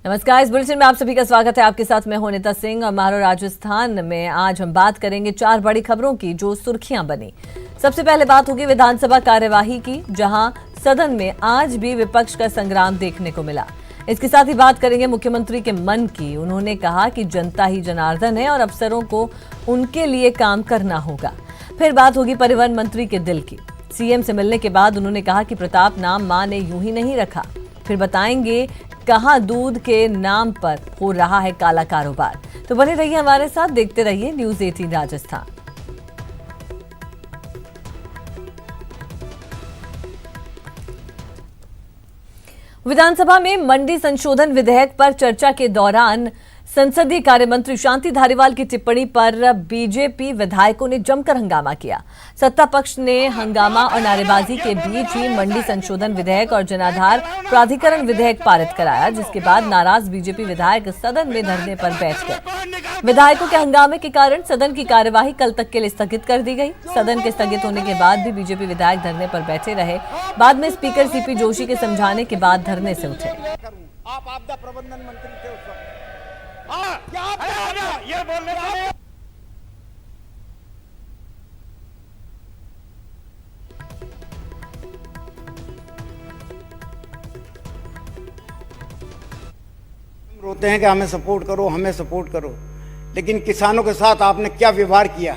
नमस्कार, इस बुलेटिन में आप सभी का स्वागत है। आपके साथ मैं हूं अनिता सिंह और मारो राजस्थान में आज हम बात करेंगे 4 बड़ी खबरों की जो सुर्खियां बनी। सबसे पहले बात होगी विधानसभा कार्यवाही की, जहां सदन में आज भी विपक्ष का संग्राम देखने को मिला। इसके साथ ही बात करेंगे मुख्यमंत्री के मन की। उन्होंने कहा कि जनता ही जनार्दन है और अफसरों को उनके लिए काम करना होगा। फिर बात होगी परिवहन मंत्री के दिल की। सीएम से मिलने के बाद उन्होंने कहा कि प्रताप नाम मां ने यूं ही नहीं रखा। फिर बताएंगे कहां दूध के नाम पर हो रहा है काला कारोबार। तो बने रहिए हमारे साथ, देखते रहिए न्यूज़ 18 राजस्थान। विधानसभा में मंडी संशोधन विधेयक पर चर्चा के दौरान संसदीय कार्य मंत्री शांति धारीवाल की टिप्पणी पर बीजेपी विधायकों ने जमकर हंगामा किया। सत्ता पक्ष ने हंगामा और नारेबाजी के बीच ही मंडी संशोधन विधेयक और जनाधार प्राधिकरण विधेयक पारित कराया, जिसके बाद नाराज बीजेपी विधायक सदन में धरने पर बैठ गए। विधायकों के हंगामे के कारण सदन की कार्यवाही कल तक के लिए स्थगित कर दी गई। सदन के स्थगित होने के बाद भी बीजेपी विधायक धरने पर बैठे रहे। बाद में स्पीकर सीपी जोशी के समझाने के बाद धरने से उठे। आप आपदा प्रबंधन मंत्री थे उस वक्त। ये बोलने रोते हैं कि हमें सपोर्ट करो, हमें सपोर्ट करो, लेकिन किसानों के साथ आपने क्या व्यवहार किया।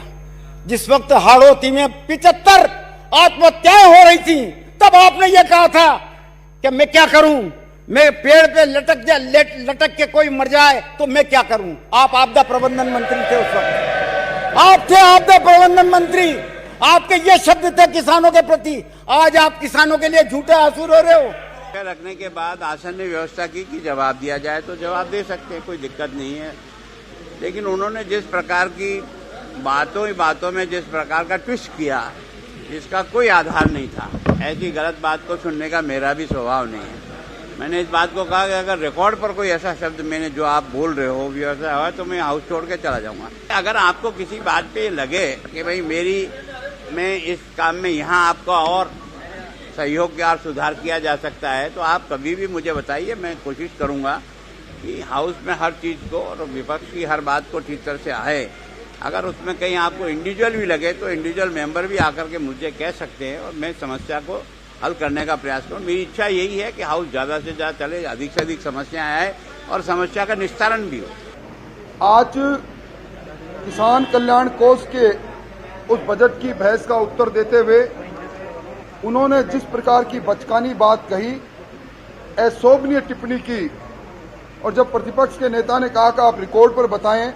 जिस वक्त हाड़ौती में 75 आत्महत्याएं हो रही थी, तब आपने ये कहा था कि मैं क्या करूं, मैं पेड़ पे लटक के कोई मर जाए तो मैं क्या करूं। आप आपदा प्रबंधन मंत्री थे उस वक्त, आप थे आपदा प्रबंधन मंत्री। आपके ये शब्द थे किसानों के प्रति। आज आप किसानों के लिए झूठे आंसू रो रहे हो। रखने के बाद आसन ने व्यवस्था की कि जवाब दिया जाए तो जवाब दे सकते हैं, कोई दिक्कत नहीं है। लेकिन उन्होंने जिस प्रकार की बातों में जिस प्रकार का ट्विस्ट किया, जिसका कोई आधार नहीं था, ऐसी गलत बात को सुनने का मेरा भी स्वभाव नहीं है। मैंने इस बात को कहा कि अगर रिकॉर्ड पर कोई ऐसा शब्द मैंने जो आप बोल रहे हो व्यवस्था हुआ तो मैं हाउस छोड़ के चला जाऊंगा। अगर आपको किसी बात पे लगे कि भाई मैं इस काम में यहाँ आपका और सहयोग और सुधार किया जा सकता है, तो आप कभी भी मुझे बताइए। मैं कोशिश करूंगा कि हाउस में हर चीज को और विपक्ष की हर बात को ठीक तरह से आए। अगर उसमें कहीं आपको इंडिविजुअल भी लगे तो इंडिविजुअल मेंबर भी आकर के मुझे कह सकते हैं और मैं समस्या को हल करने का प्रयास करूं। मेरी इच्छा यही है कि हाउस ज्यादा से ज्यादा चले, अधिक से अधिक समस्याएं आए और समस्या का निस्तारण भी हो। आज किसान कल्याण कोष के उस बजट की बहस का उत्तर देते हुए उन्होंने जिस प्रकार की बचकानी बात कही, अशोभनीय टिप्पणी की, और जब प्रतिपक्ष के नेता ने कहा कि आप रिकॉर्ड पर बताएं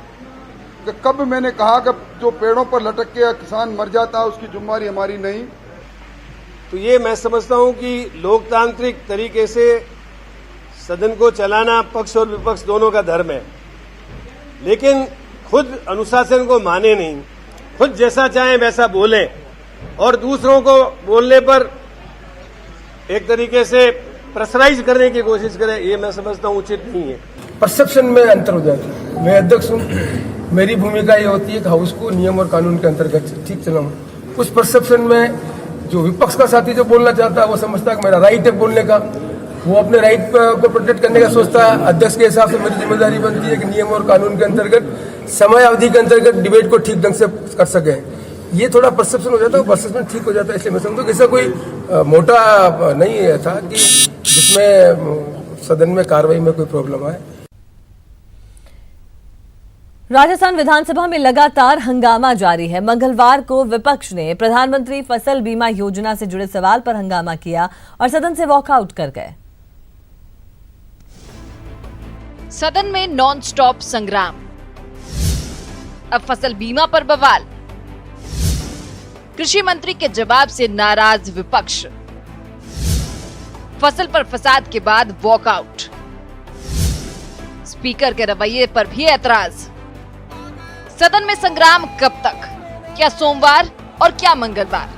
कि कब मैंने कहा कि जो पेड़ों पर लटक के किसान मर जाता है उसकी जिम्मेदारी हमारी नहीं। तो ये मैं समझता हूं कि लोकतांत्रिक तरीके से सदन को चलाना पक्ष और विपक्ष दोनों का धर्म है, लेकिन खुद अनुशासन को माने नहीं, खुद जैसा चाहे वैसा बोले और दूसरों को बोलने पर एक तरीके से प्रेशराइज करने की कोशिश करें, ये मैं समझता हूं उचित नहीं है। परसेप्शन में अंतर हो जाता है। मैं अध्यक्ष हूं, मेरी भूमिका ये होती है कि हाउस को नियम और कानून के अंतर्गत ठीक चलाऊं। उस परसेप्शन में जो विपक्ष का साथी जो बोलना चाहता है वो समझता है कि मेरा राइट है बोलने का, वो अपने राइट को प्रोटेक्ट करने का सोचता है। अध्यक्ष के हिसाब से मेरी जिम्मेदारी बनती है कि नियम और कानून के अंतर्गत समय अवधि के अंतर्गत डिबेट को ठीक ढंग से कर सके। ये थोड़ा परसेप्शन हो जाता है, परसेप्शन ठीक हो जाता है। इसलिए मैं समझता हूं कि ऐसा कोई मोटा नहीं था कि जिसमें सदन में कार्रवाई में कोई प्रॉब्लम आए। राजस्थान विधानसभा में लगातार हंगामा जारी है। मंगलवार को विपक्ष ने प्रधानमंत्री फसल बीमा योजना से जुड़े सवाल पर हंगामा किया और सदन से वॉकआउट कर गए। सदन में नॉन स्टॉप संग्राम। अब फसल बीमा पर बवाल। कृषि मंत्री के जवाब से नाराज विपक्ष। फसल पर फसाद के बाद वॉकआउट। स्पीकर के रवैये पर भी ऐतराज। सदन में संग्राम कब तक? क्या सोमवार और क्या मंगलवार?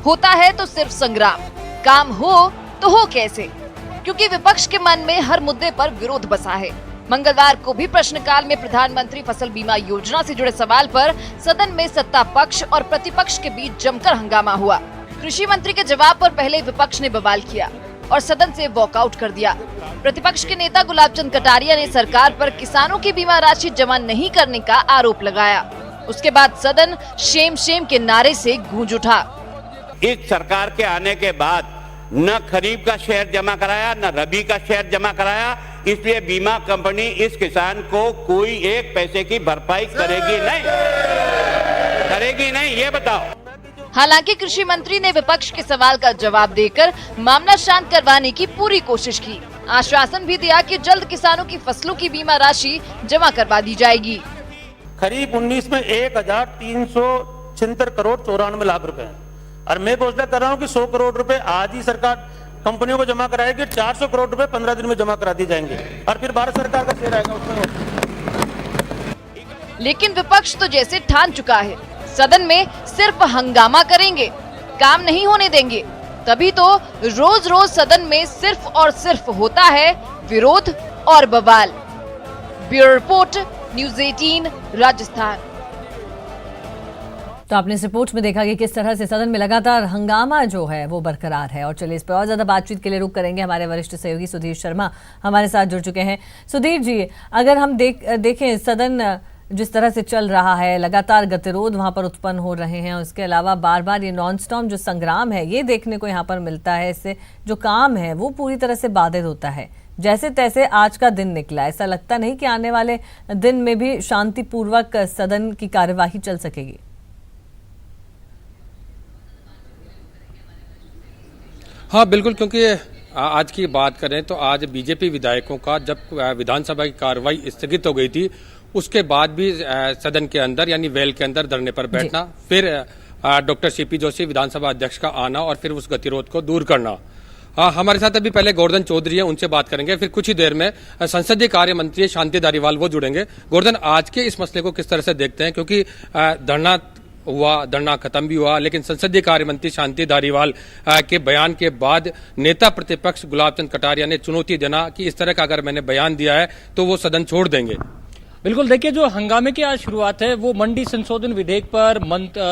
होता है तो सिर्फ संग्राम, काम हो तो हो कैसे? क्योंकि विपक्ष के मन में हर मुद्दे पर विरोध बसा है। मंगलवार को भी प्रश्नकाल में प्रधानमंत्री फसल बीमा योजना से जुड़े सवाल पर सदन में सत्ता पक्ष और प्रतिपक्ष के बीच जमकर हंगामा हुआ। कृषि मंत्री के जवाब पर पहले विपक्ष ने बवाल किया, और सदन से वॉकआउट कर दिया। प्रतिपक्ष के नेता गुलाबचंद कटारिया ने सरकार पर किसानों की बीमा राशि जमा नहीं करने का आरोप लगाया। उसके बाद सदन शेम शेम के नारे से गूंज उठा। इस सरकार के आने के बाद न खरीफ का शेयर जमा कराया, न रबी का शेयर जमा कराया, इसलिए बीमा कंपनी इस किसान को कोई एक पैसे की भरपाई करेगी नहीं, ये बताओ। हालांकि कृषि मंत्री ने विपक्ष के सवाल का जवाब देकर मामला शांत करवाने की पूरी कोशिश की। आश्वासन भी दिया कि जल्द किसानों की फसलों की बीमा राशि जमा करवा दी जाएगी। खरीफ 19 में 1376 करोड़ 94 लाख रुपए हैं और मैं घोषणा कर रहा हूं कि 100 करोड़ रुपए आज ही सरकार कंपनियों को जमा कराएगी। 400 करोड़ रुपए 15 दिन में जमा करा दी जाएंगे और फिर भारत सरकार का शेयर आएगा उसमें। लेकिन विपक्ष तो जैसे ठान चुका है, सदन में सिर्फ हंगामा करेंगे, काम नहीं होने देंगे। तभी तो रोज रोज सदन में सिर्फ और सिर्फ होता है विरोध और बवाल। Bureau report, news 18 Rajasthan. तो आपने इस रिपोर्ट में देखा कि किस तरह से सदन में लगातार हंगामा जो है वो बरकरार है। और चलिए इस पर और ज्यादा बातचीत के लिए रुक करेंगे। हमारे वरिष्ठ सहयोगी सुधीर शर्मा हमारे साथ जुड़ चुके हैं। सुधीर जी, अगर हम देखें सदन जिस तरह से चल रहा है, लगातार गतिरोध वहां पर उत्पन्न हो रहे हैं, उसके अलावा बार बार ये नॉन स्टॉप जो संग्राम है ये देखने को यहाँ पर मिलता है, इससे जो काम है वो पूरी तरह से बाधित होता है। जैसे तैसे आज का दिन निकला, ऐसा लगता नहीं कि आने वाले दिन में भी शांतिपूर्वक सदन की कार्यवाही चल सकेगी। हाँ बिल्कुल, क्योंकि आज की बात करें तो आज बीजेपी विधायकों का जब विधानसभा की कार्रवाई स्थगित हो गई थी उसके बाद भी सदन के अंदर यानी वेल के अंदर धरने पर बैठना, फिर डॉक्टर सीपी जोशी विधानसभा अध्यक्ष का आना और फिर उस गतिरोध को दूर करना। हमारे साथ अभी पहले गोवर्धन चौधरी हैं, उनसे बात करेंगे, फिर कुछ ही देर में संसदीय कार्य मंत्री शांति धारीवाल वो जुड़ेंगे। गोवर्धन, आज के इस मसले को किस तरह से देखते हैं, क्योंकि धरना खत्म भी हुआ, लेकिन संसदीय कार्य मंत्री शांति धारीवाल के बयान के बाद नेता प्रतिपक्ष गुलाबचंद कटारिया ने चुनौती देना कि इस तरह का अगर मैंने बयान दिया है तो वो सदन छोड़ देंगे। बिल्कुल, देखिए जो हंगामे की आज शुरुआत है वो मंडी संशोधन विधेयक पर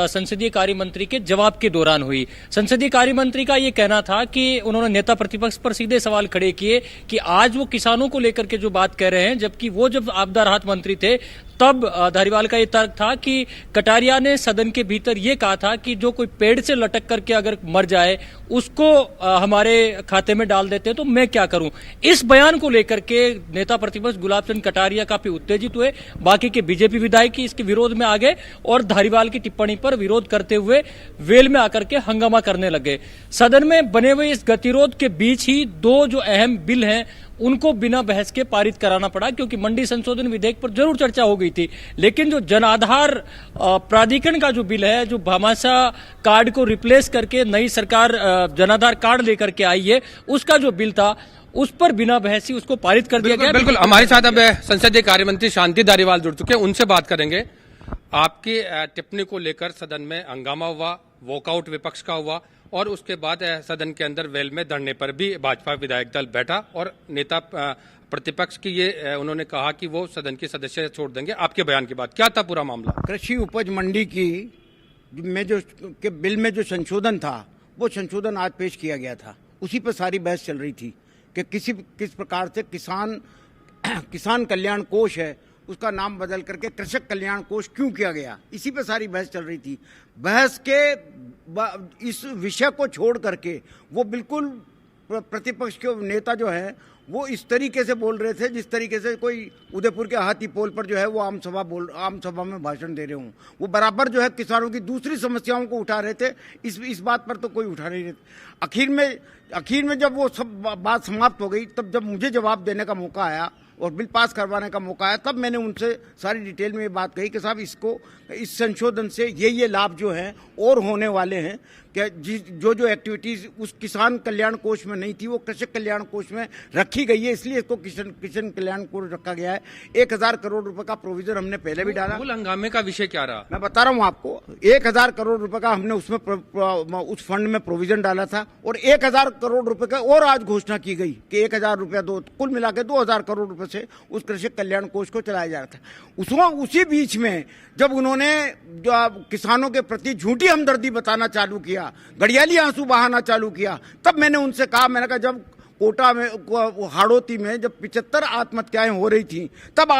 संसदीय कार्य मंत्री के जवाब के दौरान हुई। संसदीय कार्य मंत्री का ये कहना था कि उन्होंने नेता प्रतिपक्ष पर सीधे सवाल खड़े किए कि आज वो किसानों को लेकर के जो बात कह रहे हैं, जबकि वो जब आपदा राहत मंत्री थे तब धारीवाल का ये तर्क था कि कटारिया ने सदन के भीतर ये कहा था कि जो कोई पेड़ से लटक करके अगर मर जाए उसको हमारे खाते में डाल देते हैं तो मैं क्या करूं। इस बयान को लेकर के नेता प्रतिपक्ष गुलाबचंद कटारिया काफी उत्तेजित हुए, बाकी के बीजेपी विधायक इसके विरोध में आ गए और धारीवाल की टिप्पणी पर विरोध करते हुए वेल में आकर के हंगामा करने लगे। सदन में बने हुए इस गतिरोध के बीच ही दो जो अहम बिल हैं उनको बिना बहस के पारित कराना पड़ा, क्योंकि मंडी संशोधन विधेयक पर जरूर चर्चा हो गई थी, लेकिन जो जन आधार प्राधिकरण का जो बिल है, जो भामाशाह कार्ड को रिप्लेस करके नई सरकार जन आधार कार्ड लेकर के आई है, उसका जो बिल था उस पर बिना बहसी उसको पारित कर दिया गया। बिल्कुल, हमारे साथ अब संसदीय कार्य मंत्री शांति धारीवाल जुड़ चुके हैं, उनसे बात करेंगे। आपकी टिप्पणी को लेकर सदन में हंगामा हुआ, वॉकआउट विपक्ष का हुआ और उसके बाद सदन के अंदर वेल में धरने पर भी भाजपा विधायक दल बैठा और नेता प्रतिपक्ष की ये उन्होंने कहा कि वो सदन की सदस्य छोड़ देंगे। आपके बयान के बाद क्या था पूरा मामला? कृषि उपज मंडी की में जो के बिल में जो संशोधन था वो संशोधन आज पेश किया गया था, उसी पर सारी बहस चल रही थी कि किस प्रकार से किसान कल्याण कोष है उसका नाम बदल करके कृषक कल्याण कोष क्यों किया गया, इसी पे सारी बहस चल रही थी। बहस के इस विषय को छोड़ करके वो बिल्कुल प्रतिपक्ष के नेता जो है वो इस तरीके से बोल रहे थे जिस तरीके से कोई उदयपुर के हाथी पोल पर जो है वो आम सभा में भाषण दे रहे हों। वो बराबर जो है किसानों की दूसरी समस्याओं को उठा रहे थे, इस बात पर तो कोई उठा नहीं रहे थे। आखिर में जब वो सब बात समाप्त हो गई, तब जब मुझे जवाब देने का मौका आया और बिल पास करवाने का मौका आया, तब मैंने उनसे सारी डिटेल में ये बात कही कि साहब इस संशोधन से ये लाभ जो हैं और होने वाले हैं कि जो एक्टिविटीज उस किसान कल्याण कोष में नहीं थी वो कृषक कल्याण कोष में रखी गई है, इसलिए इसको किसान कल्याण कोष रखा गया है। 1000 करोड़ रुपए का प्रोविजन हमने पहले भी डाला। मूल हंगामे का विषय क्या रहा? मैं बता रहा हूं आपको, 1000 करोड़ रुपए का हमने उसमें उस फंड में प्रोविजन डाला था और 1000 करोड़ रुपए का और आज घोषणा की गई कि 1000 रुपया कुल मिला के 2000 करोड़ रुपए से उस कृषक कल्याण कोष को चलाया जा रहा था। उसी बीच में जब उन्होंने किसानों के प्रति झूठी हमदर्दी बताना चालू किया किया, घड़ियाली आंसू बहाना चालू किया। तब मैंने उनसे कहा, मैंने कहा जब कोटा में, हाड़ौती में जब 75 आत्महत्याएं हो रही थी, तब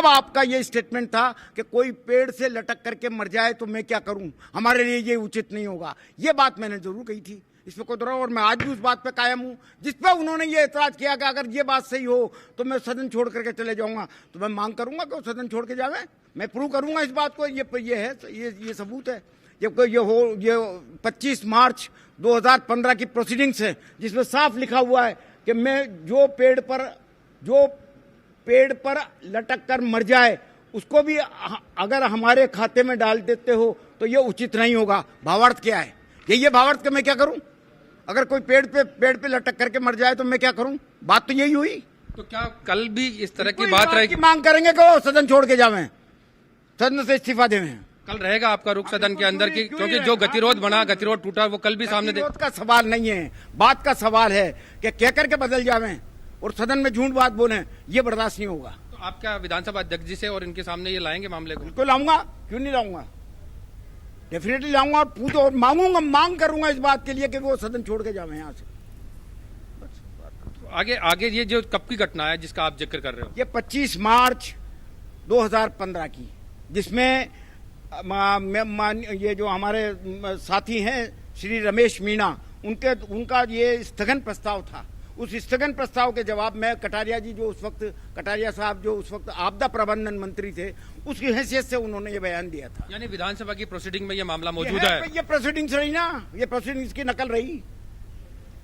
आपका ये स्टेटमेंट था कि कोई पेड़ से लटक करके मर जाए तो मैं क्या करूं, हमारे लिए ये उचित नहीं होगा। ये बात मैंने जरूर कही थी, इसमें कोई और मैं आज भी उस बात पे कायम हूं। जिस पर उन्होंने ये एतराज किया कि अगर ये बात सही हो तो मैं सदन छोड़ करके चले जाऊंगा, तो मैं मांग करूंगा कि वो सदन छोड़ के जावे। मैं प्रूव करूंगा इस बात को, ये सबूत है। ये 25 मार्च 2015 की प्रोसीडिंग्स है, जिसमें साफ लिखा हुआ है कि मैं जो पेड़ पर लटक कर मर जाए उसको भी अगर हमारे खाते में डाल देते हो तो ये उचित नहीं होगा। भावार्थ क्या है? यही है भावार्थ कि मैं क्या करूं? अगर कोई पेड़ पे लटक करके मर जाए तो मैं क्या करूं? बात तो यही हुई। तो क्या कल भी इस तरह की बात रहेगी? मांग करेंगे कि वो सदन छोड़ के जावें, सदन से इस्तीफा देवें। कल रहेगा आपका रुख सदन के अंदर की, क्योंकि जो गतिरोध बना, गतिरोध टूटा, वो कल भी सामने गतिरोध का सवाल नहीं है, बात का सवाल है कि कह करके बदल जावें और सदन में झूठ बात बोले, ये बर्दाश्त नहीं होगा। तो आप क्या विधानसभा अध्यक्ष जी से और इनके सामने ये लाएंगे मामले को? बिल्कुल लाऊंगा, क्यों नहीं लाऊंगा, डेफिनेटली लाऊंगा और पूछो और मांग करूंगा इस बात के लिए कि वो सदन छोड़ के जावे यहाँ से। आगे ये जो कब की घटना है जिसका आप जिक्र कर रहे हो? ये 25 मार्च 2015 की, जिसमें ये जो हमारे साथी हैं श्री रमेश मीणा, उनका ये स्थगन प्रस्ताव था। उस स्थगन प्रस्ताव के जवाब में कटारिया साहब जो उस वक्त आपदा प्रबंधन मंत्री थे, उसकी हैसियत से उन्होंने ये बयान दिया था। यानी विधानसभा की प्रोसीडिंग में ये मामला मौजूद है। ये प्रोसीडिंग्स रही ना, ये प्रोसीडिंग्स की नकल रही।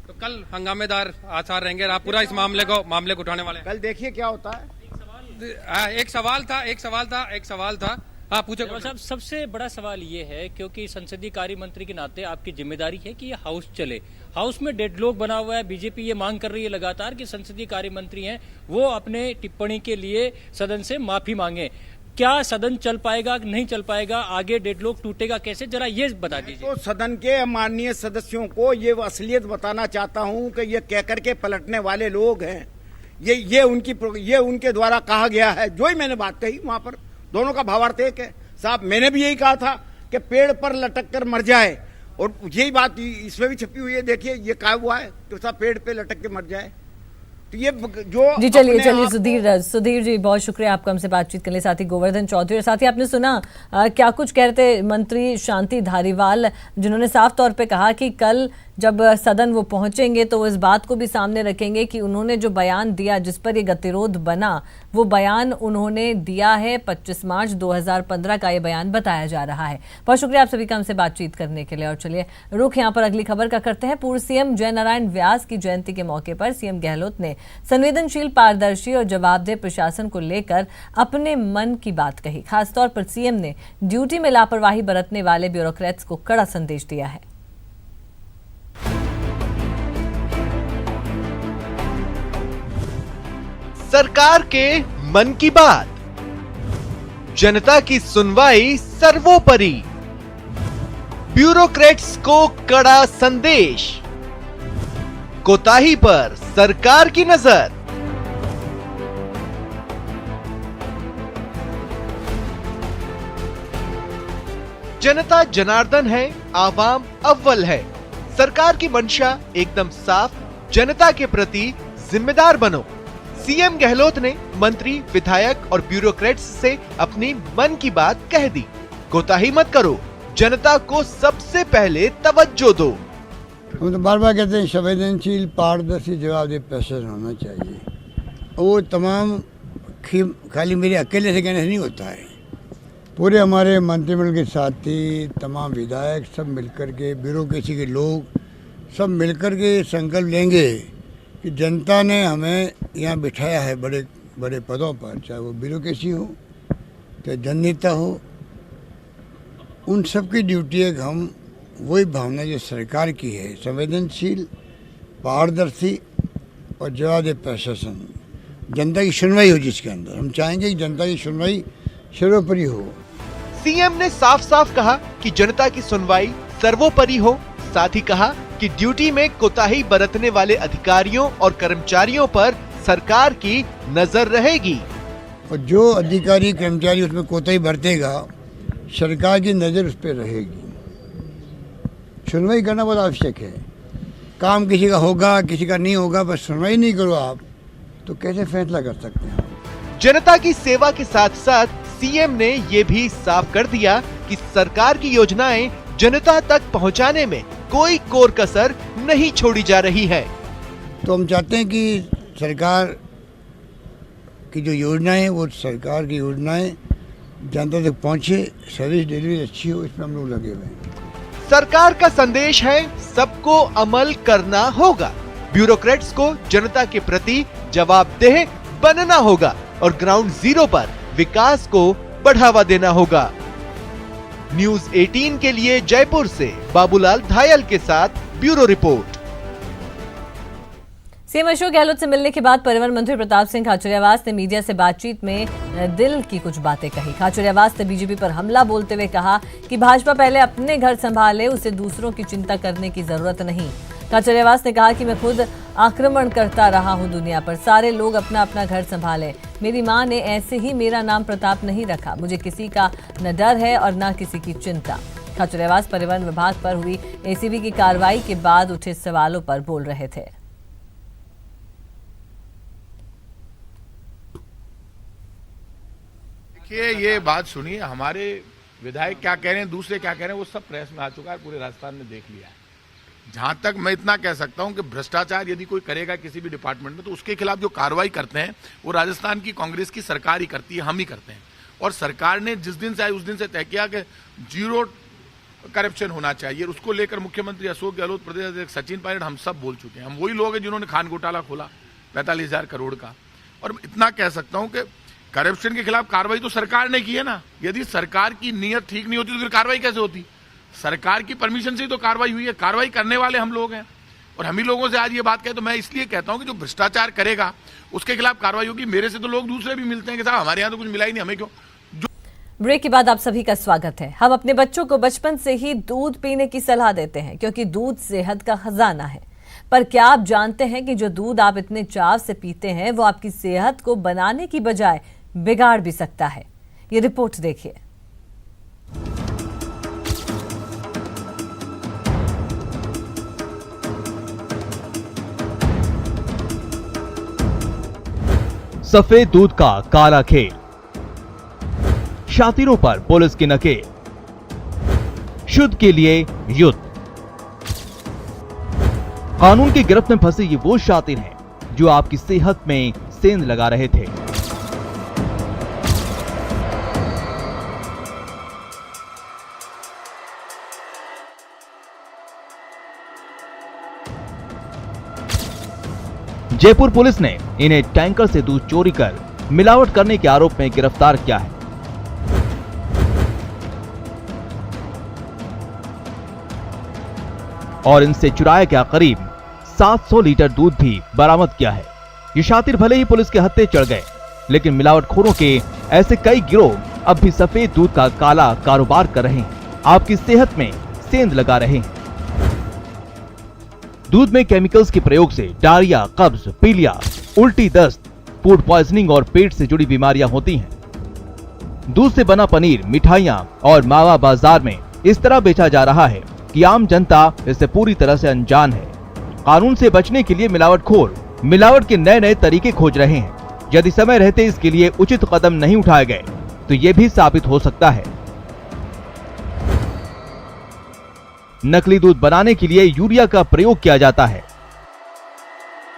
तो कल हंगामेदार आसार रहेंगे, आप पूरा इस मामले को उठाने वाले हैं? कल देखिए क्या होता है। एक सवाल था। हाँ, पूछो साहब। सबसे बड़ा सवाल ये है, क्योंकि संसदीय कार्य मंत्री के नाते आपकी जिम्मेदारी है कि ये हाउस चले। हाउस में डेडलॉक बना हुआ है, बीजेपी ये मांग कर रही है लगातार कि संसदीय कार्य मंत्री हैं वो अपने टिप्पणी के लिए सदन से माफी मांगे। क्या सदन चल पाएगा, नहीं चल पाएगा, आगे डेडलॉक टूटेगा कैसे, जरा ये बता दीजिए। तो सदन के माननीय सदस्यों को ये असलियत बताना चाहता हूँ कि ये कहकर के पलटने वाले लोग हैं। ये उनके द्वारा कहा गया है, जो ही मैंने बात कही वहां पर दोनों का भावार्थ एक है। साहब, मैंने भी यही कहा था कि पेड़ पर लटक कर मर जाए, और यही बात इसमें भी छपी हुई है। देखिए ये कहा हुआ है कि साहब पेड़ पे लटक के मर जाए। तो ये जो जी चलिए सुधीर जी, बहुत शुक्रिया आपका हमसे बातचीत करने। साथ ही गोवर्धन चौधरी, और साथ ही आपने सुना क्या कुछ कह रहे थे मंत्री शांति धारीवाल, जिन्होंने साफ तौर पे कहा कि कल जब सदन वो पहुंचेंगे तो इस बात को भी सामने रखेंगे कि उन्होंने जो बयान दिया जिस पर ये गतिरोध बना, वो बयान उन्होंने दिया है 25 मार्च 2015 का ये बयान बताया जा रहा है। बहुत शुक्रिया आप सभी का हमसे बातचीत करने के लिए। और चलिए रुख यहाँ पर अगली खबर का करते हैं। पूर्व सीएम जयनारायण व्यास की जयंती के मौके पर सीएम गहलोत ने संवेदनशील, पारदर्शी और जवाबदेह प्रशासन को लेकर अपने मन की बात कही। खासतौर पर सीएम ने ड्यूटी में लापरवाही बरतने वाले ब्यूरोक्रेट्स को कड़ा संदेश दिया है। सरकार के मन की बात, जनता की सुनवाई सर्वोपरि, ब्यूरोक्रेट्स को कड़ा संदेश, कोताही पर सरकार की नजर। जनता जनार्दन है, आवाम अव्वल है। सरकार की मंशा एकदम साफ, जनता के प्रति जिम्मेदार बनो। सीएम गहलोत ने मंत्री, विधायक और ब्यूरोक्रेट्स से अपनी मन की बात कह दी। कोताही मत करो, जनता को सबसे पहले तवज्जो दो। हम तो बार बार कहते हैं संवेदनशील, पारदर्शी, जवाबदेह प्रशासन होना चाहिए। वो तमाम खाली मेरे अकेले से कहने से नहीं होता है। पूरे हमारे मंत्रिमंडल के साथी, तमाम विधायक सब मिलकर के, ब्यूरोक्रेसी के लोग सब मिलकर के संकल्प लेंगे कि जनता ने हमें यहाँ बिठाया है बड़े बड़े पदों पर, चाहे वो ब्यूरोक्रेसी हो, चाहे जननेता हो, उन सब की ड्यूटी है कि हम वही भावना जो सरकार की है, संवेदनशील, पारदर्शी और जवाबदेह प्रशासन, जनता की सुनवाई हो, जिसके अंदर हम चाहेंगे कि जनता की सुनवाई सर्वोपरि हो। सीएम ने साफ साफ कहा कि जनता की सुनवाई सर्वोपरि हो। साथ ही कहा कि ड्यूटी में कोताही बरतने वाले अधिकारियों और कर्मचारियों पर सरकार की नजर रहेगी। और जो अधिकारी कर्मचारी उसमें कोताही बरतेगा, सरकार की नजर उस पर रहेगी। सुनवाई करना बहुत आवश्यक है। काम किसी का होगा, किसी का नहीं होगा, बस सुनवाई नहीं करो आप तो कैसे फैसला कर सकते हैं। जनता की सेवा के साथ साथ सीएम ने ये भी साफ कर दिया कि सरकार की योजनाएं जनता तक पहुंचाने में कोई कोर कसर नहीं छोड़ी जा रही है। तो हम चाहते हैं कि सरकार की जो योजनाएं, वो सरकार की योजनाएं जनता तक पहुंचे, सर्विस डिलीवरी अच्छी हो, इसमें हम लोग लगे हुए हैं। सरकार का संदेश है सबको अमल करना होगा, ब्यूरोक्रेट्स को जनता के प्रति जवाबदेह बनना होगा और ग्राउंड जीरो पर विकास को बढ़ावा देना होगा। न्यूज 18 के लिए जयपुर से बाबूलाल धायल के साथ bureau report. CM Ashok Gehlot से मिलने के बाद परिवहन मंत्री प्रताप सिंह खाचरियावास ने मीडिया से बातचीत में दिल की कुछ बातें कही। खाचरियावास ने बीजेपी पर हमला बोलते हुए कहा कि भाजपा पहले अपने घर संभाले, उसे दूसरों की चिंता करने की जरूरत नहीं। खाचरियावास ने कहा कि मैं खुद आक्रमण करता रहा हूं दुनिया पर, सारे लोग अपना अपना घर संभाले। मेरी मां ने ऐसे ही मेरा नाम प्रताप नहीं रखा, मुझे किसी का न डर है और न किसी की चिंता। खाचरियावास परिवहन विभाग पर हुई एसीबी की कार्रवाई के बाद उठे सवालों पर बोल रहे थे। ये बात सुनिए, हमारे विधायक क्या कह रहे हैं, दूसरे क्या कह रहे हैं, वो सब प्रेस में आ चुका है, पूरे राजस्थान ने देख लिया है। जहां तक मैं इतना कह सकता हूं कि भ्रष्टाचार यदि कोई करेगा किसी भी डिपार्टमेंट में तो उसके खिलाफ जो कार्रवाई करते हैं वो राजस्थान की कांग्रेस की सरकार ही करती है, हम ही करते हैं। और सरकार ने जिस दिन से आई उस दिन से तय किया कि जीरो करप्शन होना चाहिए, उसको लेकर मुख्यमंत्री अशोक गहलोत, प्रदेश अध्यक्ष सचिन पायलट, हम सब बोल चुके हैं। हम वही लोग हैं जिन्होंने खान घोटाला खोला 45,000 करोड़ का। और इतना कह सकता हूं कि करप्शन के खिलाफ कार्रवाई तो सरकार ने की है ना। यदि सरकार की नीयत ठीक नहीं होती तो फिर कार्रवाई कैसे होती? सरकार की परमिशन से ही तो कार्रवाई हुई है। कार्रवाई करने वाले हम लोग हैं और हम ही लोगों से आज ये बात कहे तो मैं इसलिए कहता हूं कि जो भ्रष्टाचार करेगा उसके खिलाफ कार्रवाई होगी। मेरे से तो लोग दूसरे भी मिलते हैं कि साहब हमारे यहाँ तो कुछ मिला ही नहीं, हमें क्यों। ब्रेक के बाद आप सभी का स्वागत है। हम अपने बच्चों को बचपन से ही दूध पीने की सलाह देते हैं क्योंकि दूध सेहत का खजाना है। पर क्या आप जानते हैं कि जो दूध आप इतने चाव से पीते हैं वो आपकी सेहत को बनाने की बजाय बिगाड़ भी सकता है। ये रिपोर्ट देखिए। सफेद दूध का काला खेल, शातिरों पर पुलिस की नकेल, शुद्ध के लिए युद्ध। कानून की गिरफ्त में फंसे ये वो शातिर हैं जो आपकी सेहत में सेंध लगा रहे थे। जयपुर पुलिस ने इन्हें टैंकर से दूध चोरी कर मिलावट करने के आरोप में गिरफ्तार किया है। और इनसे चुराया गया करीब 700 लीटर दूध भी बरामद किया है। ये शातिर भले ही पुलिस के हत्थे चढ़ गए, लेकिन मिलावटखोरों के ऐसे कई गिरोह अब भी सफेद दूध का काला कारोबार कर रहे हैं, आपकी सेहत में सेंध लगा रहे हैं। दूध में केमिकल्स के प्रयोग से डायरिया, कब्ज, पीलिया, उल्टी, दस्त, फूड पॉइजनिंग और पेट से जुड़ी बीमारियां होती हैं। दूध से बना पनीर, मिठाइयां और मावा बाजार में इस तरह बेचा जा रहा है कि आम जनता इससे पूरी तरह से अनजान है। कानून से बचने के लिए मिलावटखोर मिलावट के नए नए तरीके खोज रहे हैं। यदि समय रहते इसके लिए उचित कदम नहीं उठाए गए तो ये भी साबित हो सकता है। नकली दूध बनाने के लिए यूरिया का प्रयोग किया जाता है,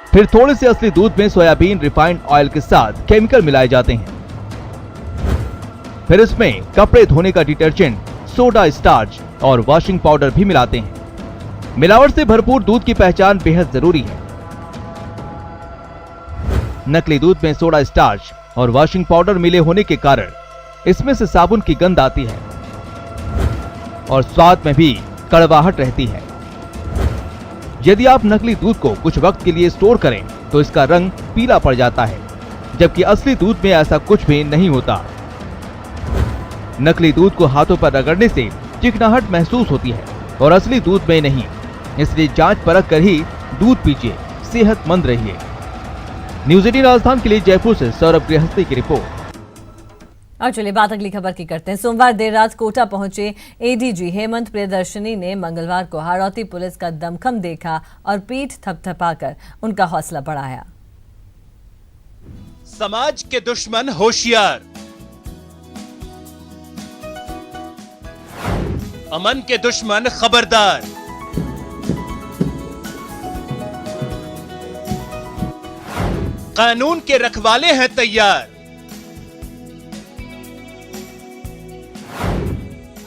फिर थोड़े से असली दूध में सोयाबीन रिफाइंड ऑयल के साथ केमिकल मिलाए जाते हैं। फिर इसमें कपड़े धोने का डिटर्जेंट, सोडा, स्टार्च और वॉशिंग पाउडर भी मिलाते हैं। मिलावट से भरपूर दूध की पहचान बेहद जरूरी है। नकली दूध में सोडा, स्टार्च और वॉशिंग पाउडर मिले होने के कारण इसमें से साबुन की गंध आती है और स्वाद में भी कड़वाहट रहती है। यदि आप नकली दूध को कुछ वक्त के लिए स्टोर करें तो इसका रंग पीला पड़ जाता है, जबकि असली दूध में ऐसा कुछ भी नहीं होता। नकली दूध को हाथों पर रगड़ने से चिकनाहट महसूस होती है और असली दूध में नहीं, इसलिए जांच परख कर ही दूध पीजिए, सेहतमंद रहिए। न्यूज 18 राजस्थान के लिए जयपुर से सौरभ गृहस्थी की रिपोर्ट। और चलिए बात अगली खबर की करते हैं। सोमवार देर रात कोटा पहुंचे एडीजी हेमंत प्रियदर्शनी ने मंगलवार को हाड़ौती पुलिस का दमखम देखा और पीठ थपथपाकर उनका हौसला बढ़ाया। समाज के दुश्मन होशियार, अमन के दुश्मन खबरदार। कानून के रखवाले हैं तैयार,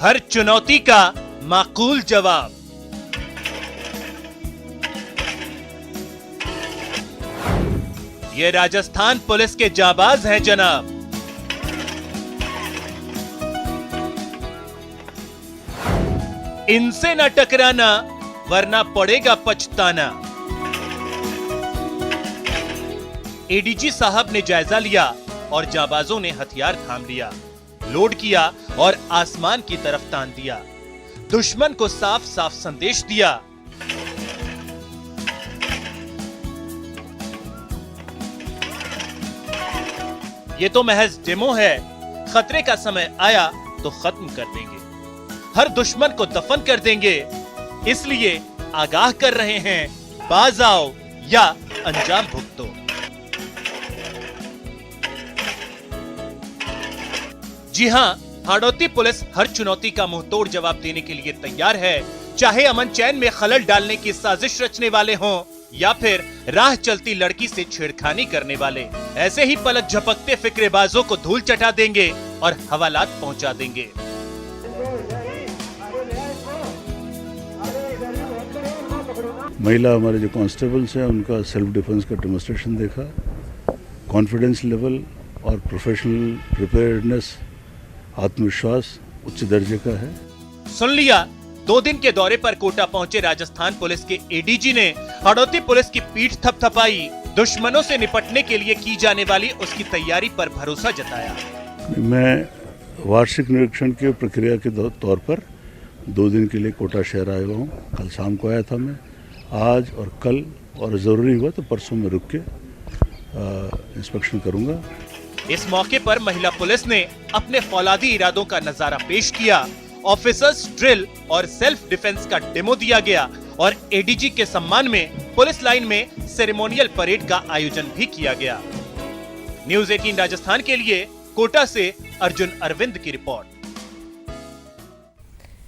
हर चुनौती का माकूल जवाब। ये राजस्थान पुलिस के जाबाज हैं जनाब। इनसे न टकराना वरना पड़ेगा पछताना। एडीजी साहब ने जायजा लिया और जाबाजों ने हथियार थाम लिया, लोड किया और आसमान की तरफ तान दिया। दुश्मन को साफ साफ संदेश दिया, ये तो महज डेमो है, खतरे का समय आया तो खत्म कर देंगे, हर दुश्मन को दफन कर देंगे। इसलिए आगाह कर रहे हैं, बाज आओ या अंजाम भुगतो। जी हां, हाड़ौती पुलिस हर चुनौती का मुंहतोड़ जवाब देने के लिए तैयार है, चाहे अमन चैन में खलल डालने की साजिश रचने वाले हों या फिर राह चलती लड़की से छेड़खानी करने वाले। ऐसे ही पलक झपकते फिक्रेबाजों को धूल चटा देंगे और हवालात पहुंचा देंगे। महिला हमारे जो कांस्टेबल्स हैं उनका सेल्फ डिफेंस का डेमोन्स्ट्रेशन देखा, कॉन्फिडेंस लेवल और प्रोफेशनल प्रिपेयर्डनेस, आत्मविश्वास उच्च दर्जे का है। सुन लिया, 2 दिन के दौरे पर कोटा पहुंचे राजस्थान पुलिस के एडीजी ने हाड़ौती पुलिस की पीठ थपथपाई, दुश्मनों से निपटने के लिए की जाने वाली उसकी तैयारी पर भरोसा जताया। मैं वार्षिक निरीक्षण की प्रक्रिया के तौर पर 2 दिन के लिए कोटा शहर आया हूँ। कल शाम को आया था मैं, आज और कल, और जरूरी हुआ तो परसों में रुक के इंस्पेक्शन करूंगा। इस मौके पर महिला पुलिस ने अपने फौलादी इरादों का नजारा पेश किया। ऑफिसर्स ड्रिल और सेल्फ डिफेंस का डेमो दिया गया और एडीजी के सम्मान में पुलिस लाइन में सेरेमोनियल परेड का आयोजन भी किया गया। न्यूज़ 18 राजस्थान के लिए कोटा से अर्जुन अरविंद की रिपोर्ट।